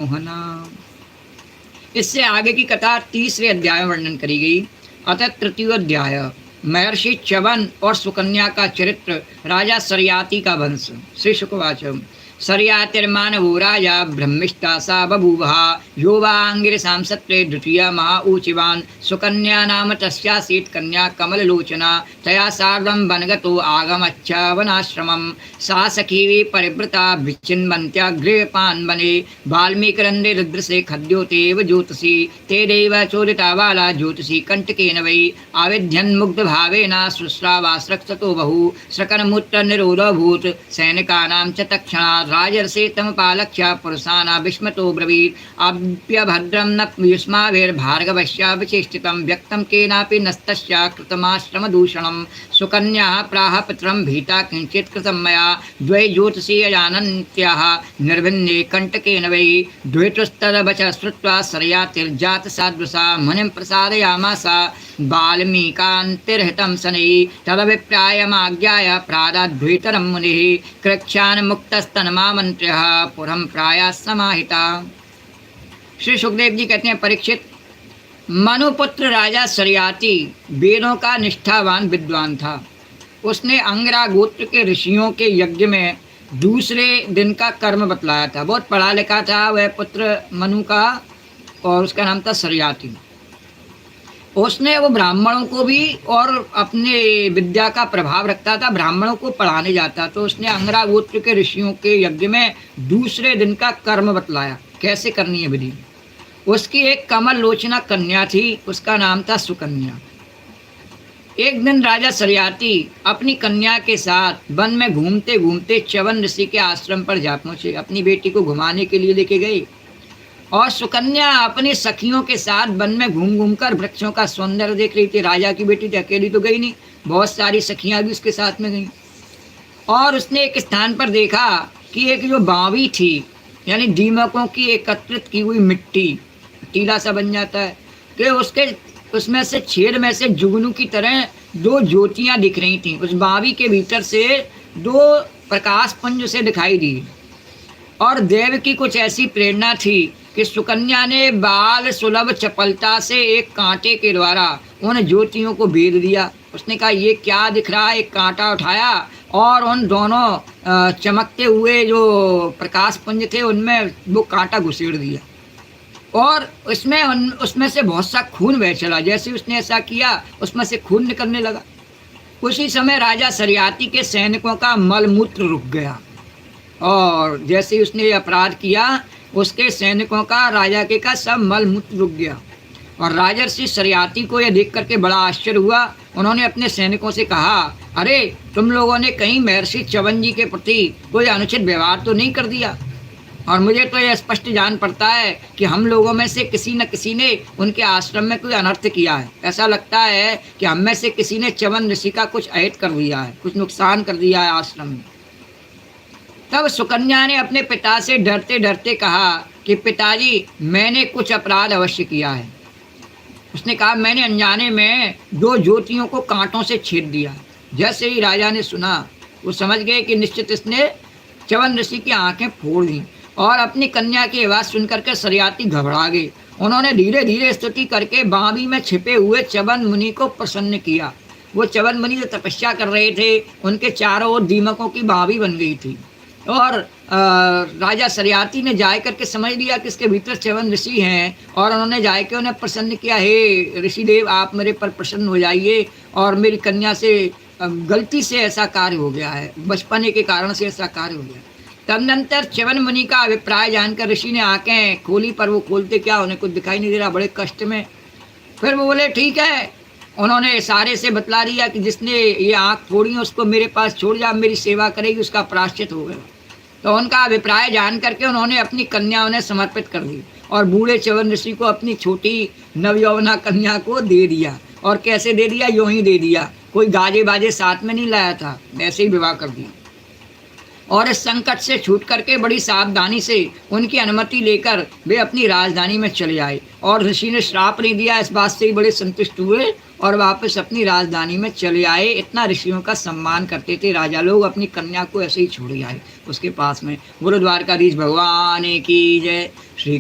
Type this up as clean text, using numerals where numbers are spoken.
मोहना। इससे आगे की कथा तीसरे अध्याय में वर्णन करी गई। अतः तृतीय अध्याय महर्षि च्यवन और सुकन्या का चरित्र, राजा सरयाति का वंश। श्री शुकवाच सरयातिर्मानवो राजा ब्रह्मिष्ठा सा बभूवः यो वांगिरसां सत्रे द्वितीय महा ऊचिवान् सुकन्या नाम तस्यासीत् कन्या कमललोचना तया सार्धं वनगतो आगमच्चवनाश्रमं सा सखी परिवृता विचिन्वन्त्याग्रेपान् वने वाल्मीकिरन्दे रुद्रसे खद्योतेव ज्योतिषी ते देव चोदिता बाला ज्योतिषी कंटकेन वै आविध्यन्मुग्धभावेन शुश्रावास्रक्षतो बहु श्रकनमूत्रनिरोधोऽभूत् सैनिकानां च तत्क्षणात् राजर्षे तमपालक्ष्य पुरुषाना विस्मतो ब्रवीत् अभ्यभद्रं न युष्माभिर्भार्गवस्य विचेष्टितं व्यक्तं केनापि नस्तस्य कृतमाश्रमदूषणं सुकन्याः प्राह पुत्रं भीता किञ्चित् कृतं मया द्वै ज्योतिषी अजानन्त्याः निर्भिन्ने कंटकेन वै द्वैतस्तदवच श्रुत्वा सरयातिर्जातसादृशा मुनिं प्रसादयामास वाल्मीकान्तिर्हितं शनैः तदभिप्रायमाज्ञाय प्रादाद्वैतरं मुनिः कृच्छान्मुक्तस्तन्मामन्त्र्यः पुरं प्रायः समाहिता। श्री सुखदेव जी कहते हैं, परीक्षित, मनुपुत्र राजा सरयाति वेदों का निष्ठावान विद्वान था। उसने अंगरा गोत्र के ऋषियों के यज्ञ में दूसरे दिन का कर्म बतलाया था। बहुत पढ़ा लिखा था वह पुत्र मनु का, और उसका नाम था सरयाति। उसने वो ब्राह्मणों को भी और अपने विद्या का प्रभाव रखता था, ब्राह्मणों को पढ़ाने जाता। तो उसने अंगरा गोत्र के ऋषियों के यज्ञ में दूसरे दिन का कर्म बतलाया, कैसे करनी है विधि। उसकी एक कमल लोचना कन्या थी, उसका नाम था सुकन्या। एक दिन राजा सरयाति अपनी कन्या के साथ वन में घूमते घूमते च्यवन ऋषि के आश्रम पर जा पहुँचे। अपनी बेटी को घुमाने के लिए लेके गए, और सुकन्या अपनी सखियों के साथ वन में घूम घूम कर वृक्षों का सौंदर्य देख रही थी। राजा की बेटी तो अकेली तो गई नहीं, बहुत सारी सखियां भी उसके साथ में गईं। और उसने एक स्थान पर देखा कि एक जो बावी थी, यानी दीमकों की एकत्रित की हुई मिट्टी, टीला सा बन जाता है, कि उसमें से छेद में से जुगनू की तरह दो ज्योतियाँ दिख रही थीं। उस बावी के भीतर से दो प्रकाश पुंज से दिखाई दी। और देव की कुछ ऐसी प्रेरणा थी कि सुकन्या ने बाल सुलभ चपलता से एक कांटे के द्वारा उन ज्योतियों को भेद दिया। उसने कहा, ये क्या दिख रहा है। एक कांटा उठाया और उन दोनों चमकते हुए जो प्रकाश पुंज थे उनमें वो कांटा घुसेड़ दिया, और उसमें से बहुत सा खून बह चला। जैसे उसने ऐसा किया, उसमें से खून निकलने लगा। उसी समय राजा सरयाति के सैनिकों का मलमूत्र रुक गया, और जैसे ही उसने अपराध किया, उसके सैनिकों का, राजा के का सब मलमूत्र रुक गया। और राजर्षि सरयाति को यह देख करके बड़ा आश्चर्य हुआ। उन्होंने अपने सैनिकों से कहा, अरे तुम लोगों ने कहीं महर्षि च्यवन जी के प्रति कोई अनुचित व्यवहार तो नहीं कर दिया। और मुझे तो यह स्पष्ट जान पड़ता है कि हम लोगों में से किसी न किसी ने उनके आश्रम में कोई अनर्थ किया है। ऐसा लगता है कि हम में से किसी ने च्यवन ऋषि का कुछ अहित कर दिया है, कुछ नुकसान कर दिया है आश्रम में। तब सुकन्या ने अपने पिता से डरते डरते कहा कि पिताजी, मैंने कुछ अपराध अवश्य किया है। उसने कहा, मैंने अनजाने में दो ज्योतियों को कांटों से छेद दिया। जैसे ही राजा ने सुना, वो समझ गए कि निश्चित इसने च्यवन ऋषि की आंखें फोड़ दी। और अपनी कन्या की आवाज़ सुनकर के सरयाति घबरा गए। उन्होंने धीरे धीरे स्तुति करके बावी में छिपे हुए च्यवन मुनि को प्रसन्न किया। वो च्यवन मुनि जो तपस्या कर रहे थे, उनके चारों ओर दीमकों की बावी बन गई थी। और राजा सरयाति ने जाए करके समझ लिया कि इसके भीतर च्यवन ऋषि हैं, और उन्होंने जाए के उन्हें प्रसन्न किया, हे ऋषिदेव, आप मेरे पर प्रसन्न हो जाइए, और मेरी कन्या से गलती से ऐसा कार्य हो गया है, बचपने के कारण से ऐसा कार्य हो गया। तदनंतर च्यवन मुनि का अभिप्राय जानकर ऋषि ने आंखें खोली, पर वो खोलते क्या, उन्हें कुछ दिखाई नहीं दे रहा, बड़े कष्ट में। फिर वो बोले, ठीक है। उन्होंने इशारे से बतला दिया कि जिसने ये आँख फोड़ी उसको मेरे पास छोड़ जा, मेरी सेवा करेगी, उसका प्रायश्चित हो गया। तो उनका अभिप्राय जान करके उन्होंने अपनी कन्या उन्हें समर्पित कर दी, और बूढ़े च्यवन ऋषि को अपनी छोटी नवयौवना कन्या को दे दिया। और कैसे दे दिया, यूँ ही दे दिया, कोई गाजे बाजे साथ में नहीं लाया था, ऐसे ही विवाह कर दिया। और इस संकट से छूट करके बड़ी सावधानी से उनकी अनुमति लेकर वे अपनी राजधानी में चले आए। और ऋषि ने श्राप नहीं दिया, इस बात से ही बड़े संतुष्ट हुए और वापस अपनी राजधानी में चले आए। इतना ऋषियों का सम्मान करते थे राजा लोग, अपनी कन्या को ऐसे ही छोड़ आए उसके पास में। गुरुद्वारकाधीश भगवान की जय। श्री